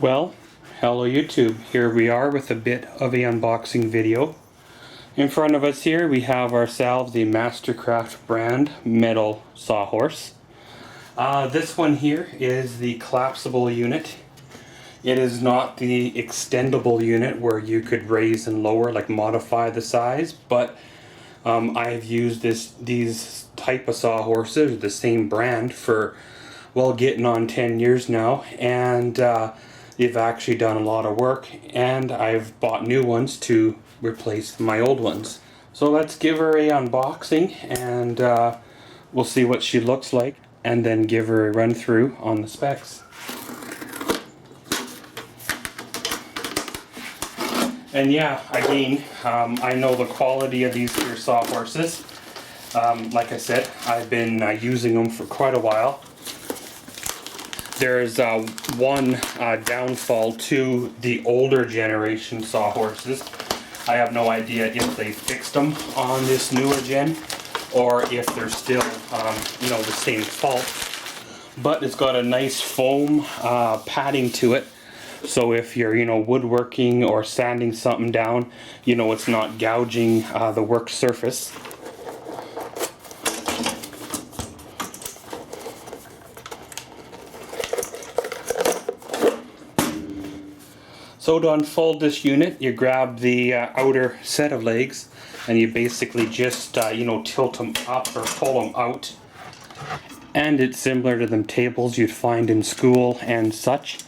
Well, hello YouTube. Here we are with a bit of a unboxing video. In front of us here we have ourselves the Mastercraft brand metal sawhorse. This one here is the collapsible unit. It is not the extendable unit where you could raise and lower, like modify the size, but I've used these type of sawhorses, the same brand, for well getting on 10 years now, and they've actually done a lot of work, and I've bought new ones to replace my old ones. So let's give her a unboxing and we'll see what she looks like, and then give her a run through on the specs. And yeah, again, I know the quality of these here sawhorses. Like I said, I've been using them for quite a while. There's one downfall to the older generation sawhorses. I have no idea if they fixed them on this newer gen or if they're still, the same fault. But it's got a nice foam padding to it. So if you're, woodworking or sanding something down, it's not gouging the work surface. So to unfold this unit, you grab the outer set of legs and you basically just, tilt them up or pull them out. And it's similar to them tables you'd find in school and such,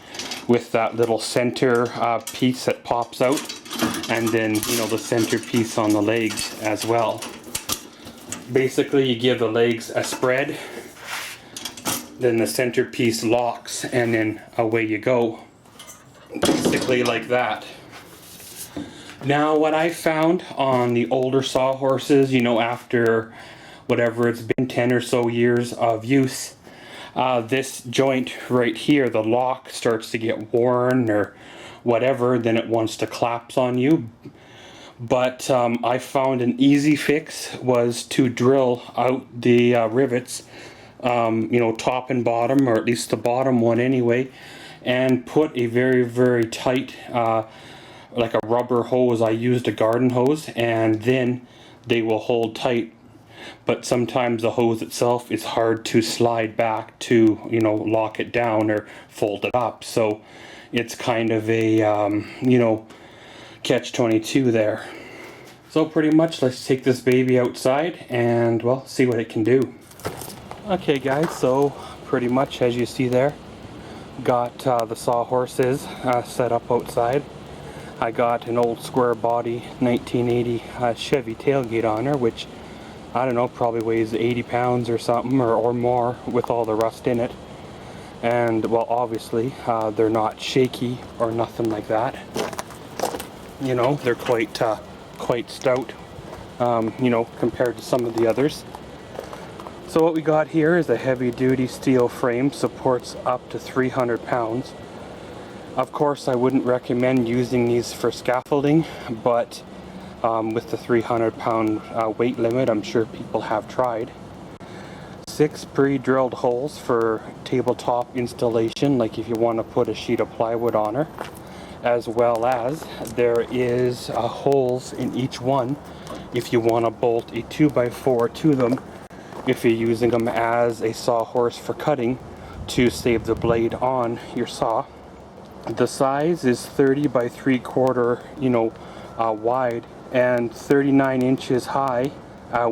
with that little center piece that pops out, and then, the center piece on the legs as well. Basically, you give the legs a spread, then the center piece locks, and then away you go. Basically like that. Now what I found on the older sawhorses, after whatever it's been 10 or so years of use, this joint right here, the lock, starts to get worn or whatever, then it wants to collapse on you. But I found an easy fix was to drill out the rivets, top and bottom, or at least the bottom one anyway, and put a very, very tight, like a rubber hose. I used a garden hose, and then they will hold tight. But sometimes the hose itself is hard to slide back to, lock it down or fold it up. So it's kind of a, catch-22 there. So pretty much, let's take this baby outside and, well, see what it can do. Okay guys, so pretty much as you see there, got the sawhorses set up outside. I got an old square body 1980 Chevy tailgate on her, which I don't know, probably weighs 80 pounds or something, or more, with all the rust in it. And well, obviously they're not shaky or nothing like that. They're quite stout, compared to some of the others. So what we got here is a heavy-duty steel frame, supports up to 300 pounds. Of course, I wouldn't recommend using these for scaffolding, but with the 300-pound weight limit, I'm sure people have tried. 6 pre-drilled holes for tabletop installation, like if you want to put a sheet of plywood on her, as well as there is holes in each one if you want to bolt a 2x4 to them, if you're using them as a sawhorse for cutting to save the blade on your saw. The size is 30 by 3/4, wide, and 39 inches high.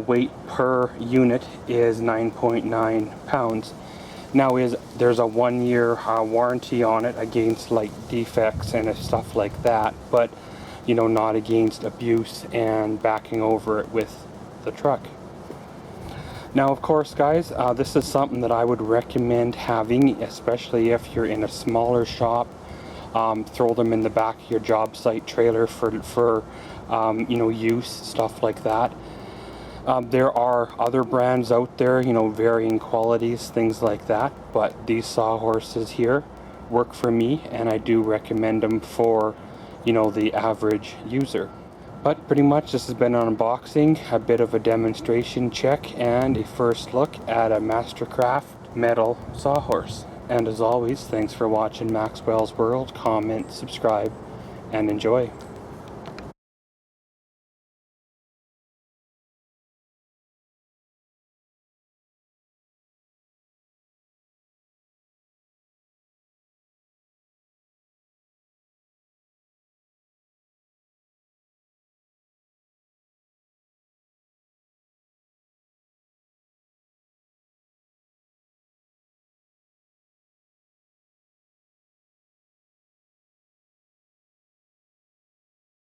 Weight per unit is 9.9 pounds. Now there's a 1-year warranty on it against like defects and stuff like that, but not against abuse and backing over it with the truck. Now of course guys, this is something that I would recommend having, especially if you're in a smaller shop. Throw them in the back of your job site trailer for use, stuff like that. There are other brands out there, varying qualities, things like that, but these sawhorses here work for me, and I do recommend them for the average user. But pretty much this has been an unboxing, a bit of a demonstration check, and a first look at a Mastercraft metal sawhorse. And as always, thanks for watching Maxwell's World. Comment, subscribe, and enjoy.